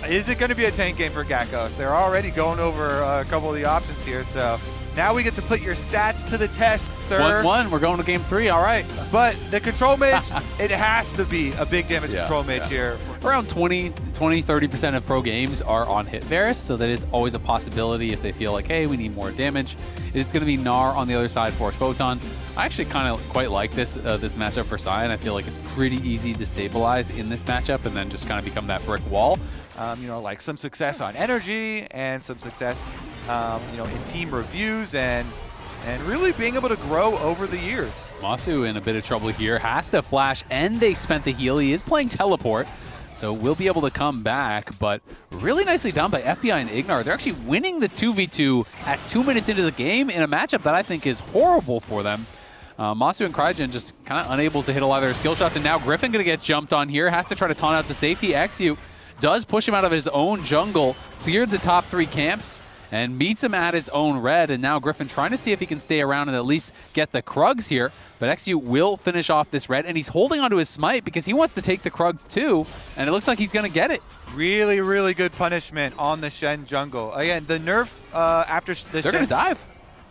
Is it going to be a tank game for Gakkos? They're already going over a couple of the options here, so now we get to put your stats to the test, sir. 1-1, we're going to game 3, all right. But the control mage, it has to be a big damage control mage here. Around 20-30% of pro games are on hit Varus, so that is always a possibility if they feel like, hey, we need more damage. It's going to be Gnar on the other side for Photon. I actually kind of quite like this matchup for Sion. I feel like it's pretty easy to stabilize in this matchup and then just kind of become that brick wall. You know, like some success on energy and some success, you know, in team reviews and really being able to grow over the years. Masu in a bit of trouble here, has to flash, and they spent the heal. He is playing teleport, so we'll be able to come back, but really nicely done by FBI and Ignar. They're actually winning the 2v2 at 2 minutes into the game in a matchup that I think is horrible for them. Masu and Cryogen just kind of unable to hit a lot of their skill shots, and now Griffin going to get jumped on here, has to try to taunt out to safety. XU does push him out of his own jungle, cleared the top 3 camps, and meets him at his own red. And now Griffin trying to see if he can stay around and at least get the Krugs here. But XU will finish off this red, and he's holding onto his smite because he wants to take the Krugs too, and it looks like he's going to get it. Really, really good punishment on the Shen jungle. Again, the nerf after the They're going to dive.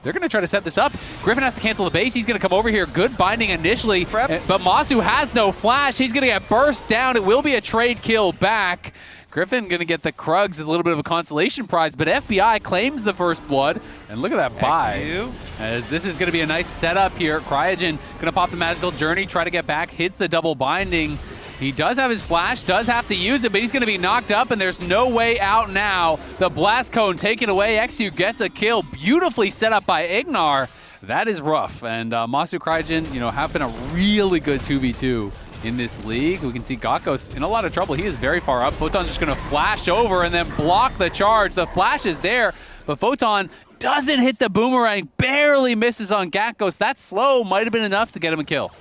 They're going to try to set this up. Griffin has to cancel the base. He's going to come over here. Good binding initially, but Masu has no flash. He's going to get burst down. It will be a trade kill back. Griffin going to get the Krugs, a little bit of a consolation prize, but FBI claims the first blood. And look at that buy. As this is going to be a nice setup here. Cryogen going to pop the magical journey, try to get back, hits the double binding. He does have his flash, does have to use it, but he's going to be knocked up, and there's no way out now. The blast cone taken away. XU gets a kill, beautifully set up by Ignar. That is rough, and Masu Cryogen, you know, have been a really good 2v2 in this league. We can see Gakkos in a lot of trouble. He is very far up. Photon's just going to flash over and then block the charge. The flash is there, but Photon doesn't hit the boomerang, barely misses on Gakkos. That slow might have been enough to get him a kill.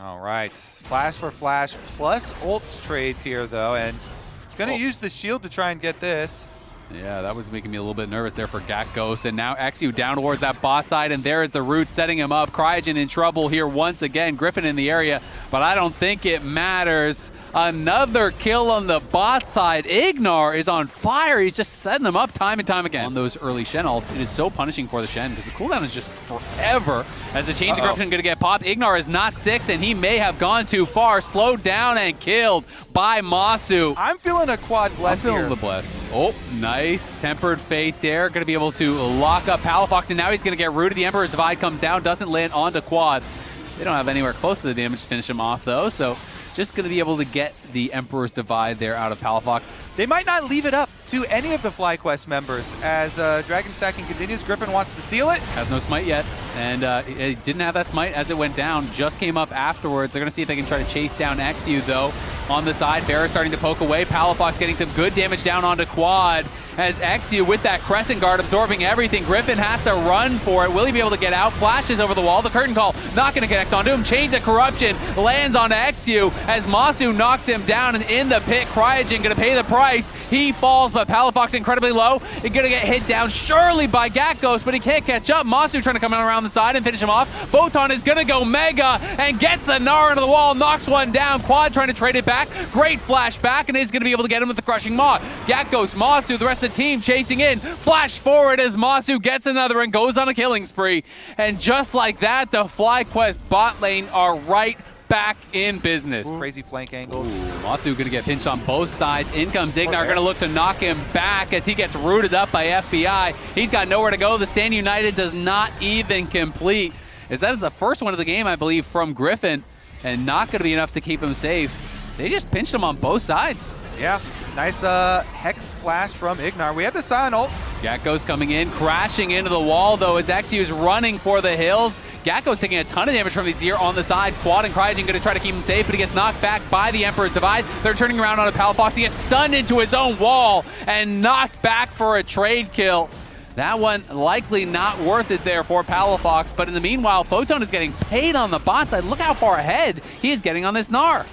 All right, flash for flash plus ult trades here though, and he's going to use the shield to try and get this. Yeah, that was making me a little bit nervous there for Gakkos, and now XU down towards that bot side, and there is the root setting him up. Cryogen in trouble here once again. Griffin in the area, but I don't think it matters. Another kill on the bot side. Ignar is on fire. He's just setting them up time and time again. On those early Shen ults, it is so punishing for the Shen because the cooldown is just forever. As the Chains of Corruption going to get popped, Ignar is not 6, and he may have gone too far. Slowed down and killed by Masu. I'm feeling a quad bless here. I'm feeling the bless. Oh, nice. Tempered Fate there. Going to be able to lock up Palafox, and now he's going to get rooted. The Emperor's Divide comes down, doesn't land onto quad. They don't have anywhere close to the damage to finish him off, though, so just going to be able to get the Emperor's Divide there out of Palafox. They might not leave it up to any of the FlyQuest members as Dragon stacking continues. Griffin wants to steal it. Has no smite yet, and it didn't have that smite as it went down. Just came up afterwards. They're going to see if they can try to chase down XU, though. On the side, Barra starting to poke away. Palafox getting some good damage down onto quad. As XU with that Crescent Guard absorbing everything. Griffin has to run for it. Will he be able to get out? Flashes over the wall. The Curtain Call not going to connect onto him. Chains of Corruption lands onto XU as Masu knocks him down, and in the pit, Cryogen going to pay the price. He falls, but Palafox incredibly low. He's going to get hit down surely by Gakkos, but he can't catch up. Masu trying to come around the side and finish him off. Photon is going to go mega and gets the Gnar into the wall, knocks one down. Quad trying to trade it back. Great flash back, and is going to be able to get him with the Crushing Maw. Gakkos, Masu, the rest of the team chasing in. Flash forward as Masu gets another and goes on a killing spree. And just like that, the FlyQuest bot lane are right back in business. Crazy flank angle. Masu going to get pinched on both sides. In comes Ignar, going to look to knock him back as he gets rooted up by FBI. He's got nowhere to go. The Stand United does not even complete. As that is the first one of the game, I believe, from Griffin, and not going to be enough to keep him safe. They just pinched him on both sides. Yeah, nice Hex Flash from Ignar. We have the Sion ult. Gakkos coming in, crashing into the wall, though, as XU is running for the hills. Gakkos taking a ton of damage from these here on the side. Quad and Cryogen going to try to keep him safe, but he gets knocked back by the Emperor's Divide. They're turning around on a Palafox. He gets stunned into his own wall and knocked back for a trade kill. That one likely not worth it there for Palafox, but in the meanwhile, Photon is getting paid on the bot side. Look how far ahead he is getting on this Gnar.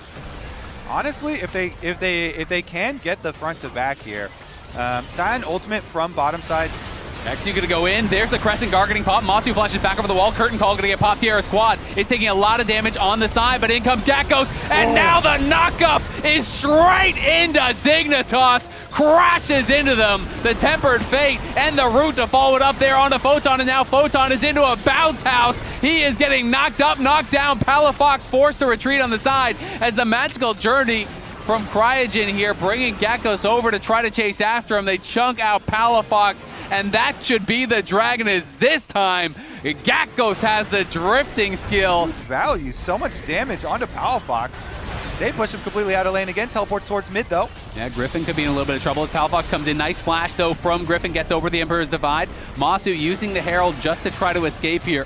Honestly, if they can get the front to back here, Sion ultimate from bottom side XU gonna go in. There's the Crescent Guard getting popped. Masu flashes back over the wall. Curtain Call gonna get popped here. Squad is taking a lot of damage on the side, but in comes Gakkos. And now the knockup is straight into Dignitas. Crashes into them. The Tempered Fate and the route to follow it up there onto Photon, and now Photon is into a bounce house. He is getting knocked up, knocked down. Palafox forced to retreat on the side as the Magical Journey from Cryogen here, bringing Gakkos over to try to chase after him. They chunk out Palafox, and that should be the Dragon, as this time Gakkos has the drifting skill. Value, so much damage onto Palafox. They push him completely out of lane again. Teleports towards mid, though. Yeah, Griffin could be in a little bit of trouble as Palafox comes in. Nice flash, though, from Griffin. Gets over the Emperor's Divide. Masu using the Herald just to try to escape here.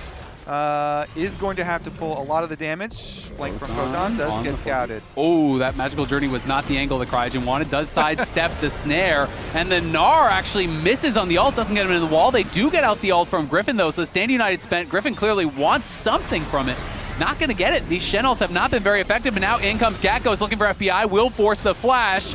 Is going to have to pull a lot of the damage. Flank from Photon does get scouted. Oh, that Magical Journey was not the angle that Cryogen wanted. Does sidestep the snare. And the Gnar actually misses on the ult. Doesn't get him in the wall. They do get out the ult from Griffin, though. So Stand United spent. Griffin clearly wants something from it. Not going to get it. These Shen ults have not been very effective, but now in comes Gakkos looking for FBI, will force the flash.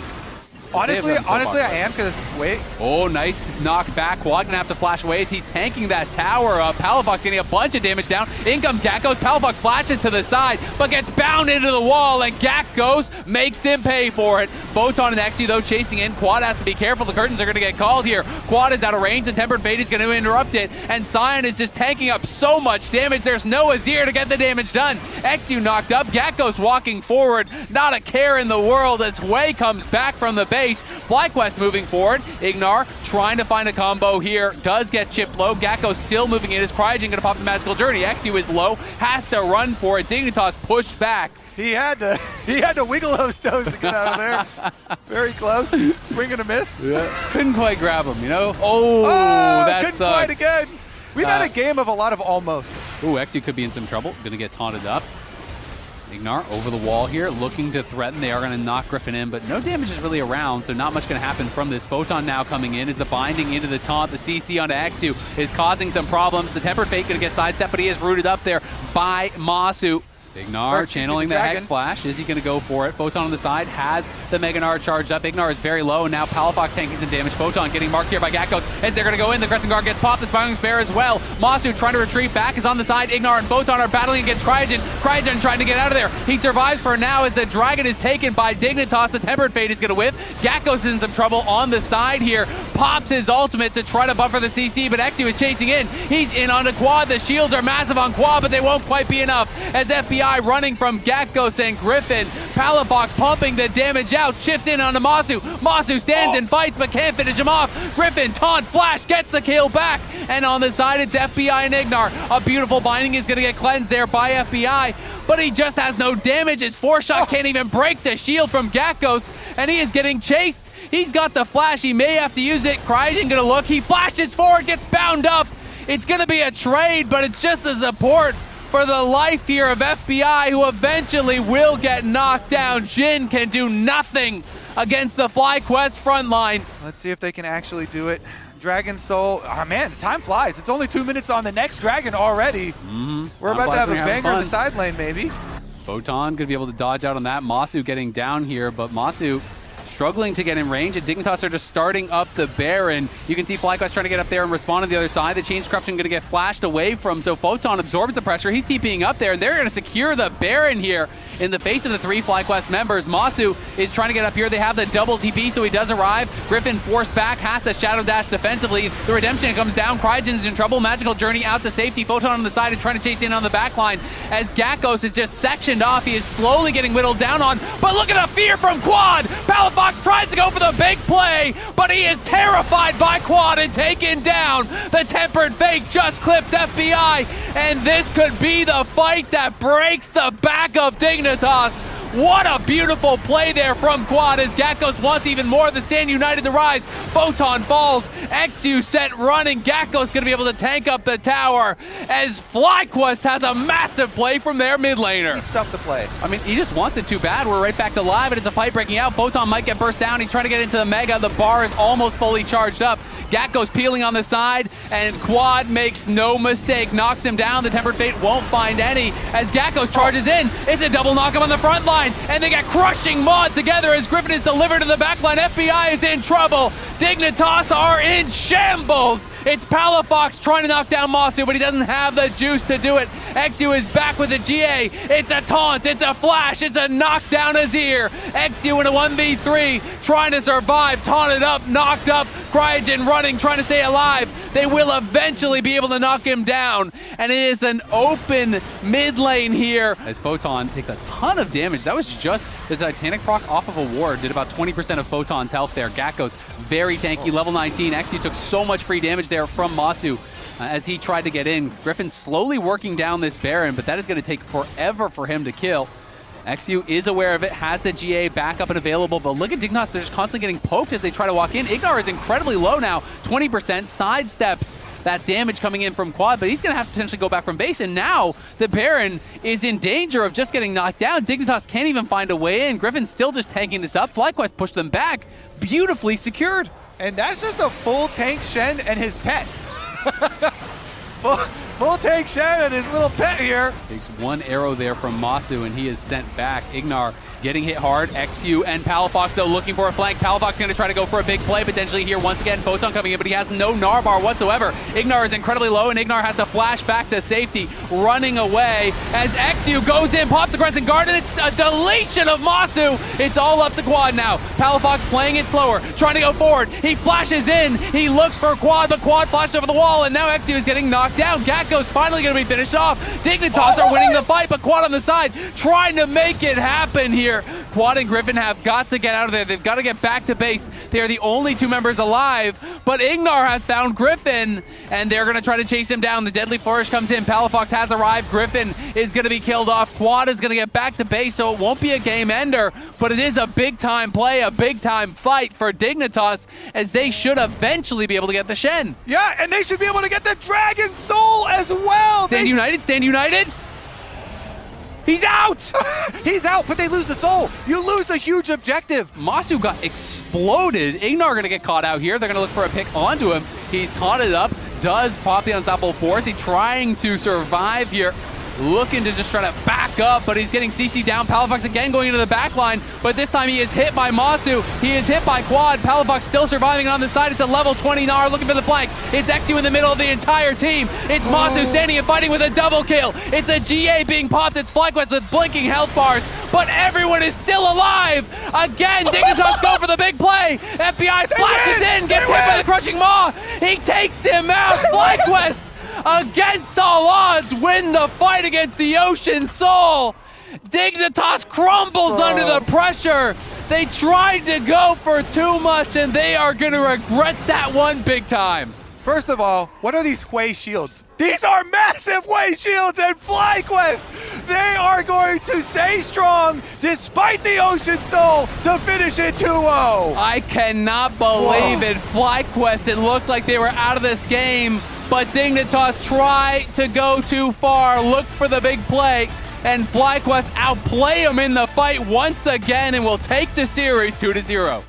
Honestly, I am, because, wait. Oh, nice knock back. Quad gonna have to flash away as he's tanking that tower up. Palafox getting a bunch of damage down. In comes Gakkos. Palafox flashes to the side, but gets bound into the wall, and Gakkos makes him pay for it. Photon and XU, though, chasing in. Quad has to be careful. The curtains are gonna get called here. Quad is out of range, and Tempered Fate is gonna interrupt it, and Sion is just tanking up so much damage. There's no Azir to get the damage done. XU knocked up. Gakkos walking forward. Not a care in the world as Wei comes back from the base. FlyQuest moving forward. Ignar trying to find a combo here. Does get chipped low. Gakkos still moving in. Is Cryogen going to pop the Magical Journey? XU is low. Has to run for it. Dignitas pushed back. He had to wiggle those toes to get out of there. Very close. Swing and a miss. Yeah. Couldn't quite grab him, you know? Oh, that couldn't sucks. quite again. We've had a game of a lot of almost. Ooh, XU could be in some trouble. Going to get taunted up. Ignar over the wall here, looking to threaten. They are going to knock Griffin in, but no damage is really around, so not much going to happen from this. Photon now coming in as the binding into the taunt. The CC onto XU is causing some problems. The Tempered Fate going to get sidestepped, but he is rooted up there by Masu. Ignar channeling the Hex Flash. Is he going to go for it? Photon on the side has the Mega Gnar charged up. Ignar is very low, and now Palafox tanking some damage. Photon getting marked here by Gakkos as they're going to go in. The Crescent Guard gets popped. The Spiraling Spear as well. Masu trying to retreat back is on the side. Ignar and Photon are battling against Cryogen. Cryogen trying to get out of there. He survives for now as the Dragon is taken by Dignitas. The Tempered Fate is going to whip. Gakkos is in some trouble on the side here. Pops his ultimate to try to buffer the CC, but XU is chasing in. He's in on the Quad. The shields are massive on Quad, but they won't quite be enough as FBI running from Gakkos and Griffin. Palafox pumping the damage out, shifts in onto Masu. Masu stands and fights, but can't finish him off. Griffin, taunt, flash, gets the kill back. And on the side, it's FBI and Ignar. A beautiful binding is going to get cleansed there by FBI, but he just has no damage. His 4-shot can't even break the shield from Gakkos, and he is getting chased. He's got the flash. He may have to use it. Cryogen going to look. He flashes forward, gets bound up. It's going to be a trade, but it's just a support for the life here of FBI, who eventually will get knocked down. Jhin can do nothing against the FlyQuest front line. Let's see if they can actually do it. Dragon Soul, oh man, time flies. It's only 2 minutes on the next Dragon already. We're about to have a banger in the side lane, maybe. Photon could be able to dodge out on that. Masu getting down here, but Masu struggling to get in range, and Dignitas are just starting up the Baron. You can see FlyQuest trying to get up there and respond to the other side. The Chain Corruption going to get flashed away from, so Photon absorbs the pressure. He's TPing up there, and they're going to secure the Baron here in the face of the 3 FlyQuest members. Masu is trying to get up here. They have the double TP, so he does arrive. Griffin forced back, has to Shadow Dash defensively. The Redemption comes down. Cryogen's in trouble. Magical Journey out to safety. Photon on the side is trying to chase in on the back line as Gakkos is just sectioned off. He is slowly getting whittled down on, but look at the fear from Quad. Palafox tries to go for the big play, but he is terrified by Quad and taken down. The Tempered Fate just clipped FBI, and this could be the fight that breaks the back of Dignitas. What a beautiful play there from Quad as Gakkos wants even more. The Stand United to rise. Photon falls. XU set running. Gakkos going to be able to tank up the tower as FlyQuest has a massive play from their mid laner. He stuffed the play. I mean, he just wants it too bad. We're right back to live, and it's a fight breaking out. Photon might get burst down. He's trying to get into the Mega. The bar is almost fully charged up. Gakkos peeling on the side, and Quad makes no mistake. Knocks him down. The Tempered Fate won't find any as Gakkos charges in. It's a double knockup on the front line, and they get crushing Maud together as Griffin is delivered to the back line. FBI is in trouble. Dignitas are in shambles. It's Palafox trying to knock down Masu, but he doesn't have the juice to do it. XU is back with the GA. It's a taunt, it's a flash, it's a knockdown Azir. XU in a 1v3, trying to survive, taunted up, knocked up, Cryogen running, trying to stay alive. They will eventually be able to knock him down, and it is an open mid lane here as Photon takes a ton of damage. That was just the Titanic proc off of a ward, did about 20% of Photon's health there. Gakko's very tanky, level 19. XU took so much free damage there from Masu as he tried to get in. Griffin slowly working down this Baron, but that is going to take forever for him to kill. XU is aware of it, has the GA back up and available, but look at Dignitas, they're just constantly getting poked as they try to walk in. Ignar is incredibly low now, 20%, sidesteps that damage coming in from Quad, but he's going to have to potentially go back from base, and now the Baron is in danger of just getting knocked down. Dignitas can't even find a way in. Griffin's still just tanking this up. FlyQuest pushed them back, beautifully secured. And that's just a full tank Shen and his pet. Full tank Shen and his little pet here. Takes one arrow there from Masu, and he is sent back. Ignar getting hit hard. XU and Palafox, though, looking for a flank. Palafox going to try to go for a big play, potentially here once again. Photon coming in, but he has no Narbar whatsoever. Ignar is incredibly low, and Ignar has to flash back to safety, running away as XU goes in, pops the Crescent Guard, and it's a deletion of Masu. It's all up to Quad now. Palafox playing it slower, trying to go forward. He flashes in, he looks for Quad, but Quad flashes over the wall, and now XU is getting knocked down. Gakko's finally going to be finished off. Dignitas are winning the fight, but Quad on the side trying to make it happen here. Quad and Griffin have got to get out of there. They've got to get back to base. They are the only two members alive, but Ignar has found Griffin, and they're going to try to chase him down. The Deadly Flourish comes in. Palafox has arrived. Griffin is going to be killed off. Quad is going to get back to base, so it won't be a game ender, but it is a big-time play, a big-time fight for Dignitas, as they should eventually be able to get the Shen. Yeah, and they should be able to get the Dragon Soul as well. Stand United, stand United. He's out! He's out, but they lose the soul. You lose a huge objective. Masu got exploded. Ignar going to get caught out here. They're going to look for a pick onto him. He's taunted up, does pop the Unstoppable Force. He's trying to survive here. Looking to just try to back up, but he's getting CC down. Palafox again going into the back line, but this time he is hit by Masu. He is hit by Quad. Palafox still surviving on the side. It's a level 20 Gnar looking for the flank. It's XU in the middle of the entire team. It's Masu standing and fighting with a double kill. It's a GA being popped. It's FlyQuest with blinking health bars, but everyone is still alive. Again, Dignitas go for the big play. FBI flashes in, gets hit by the crushing maw. He takes him out. FlyQuest against all odds win the fight against the Ocean Soul. Dignitas crumbles under the pressure. They tried to go for too much, and they are going to regret that one big time. First of all, what are these Hwei shields? These are massive Hwei shields, and FlyQuest, they are going to stay strong despite the Ocean Soul to finish it 2-0. I cannot believe it. FlyQuest, it looked like they were out of this game, but Dignitas try to go too far, look for the big play, and FlyQuest outplay them in the fight once again and will take the series 2-0.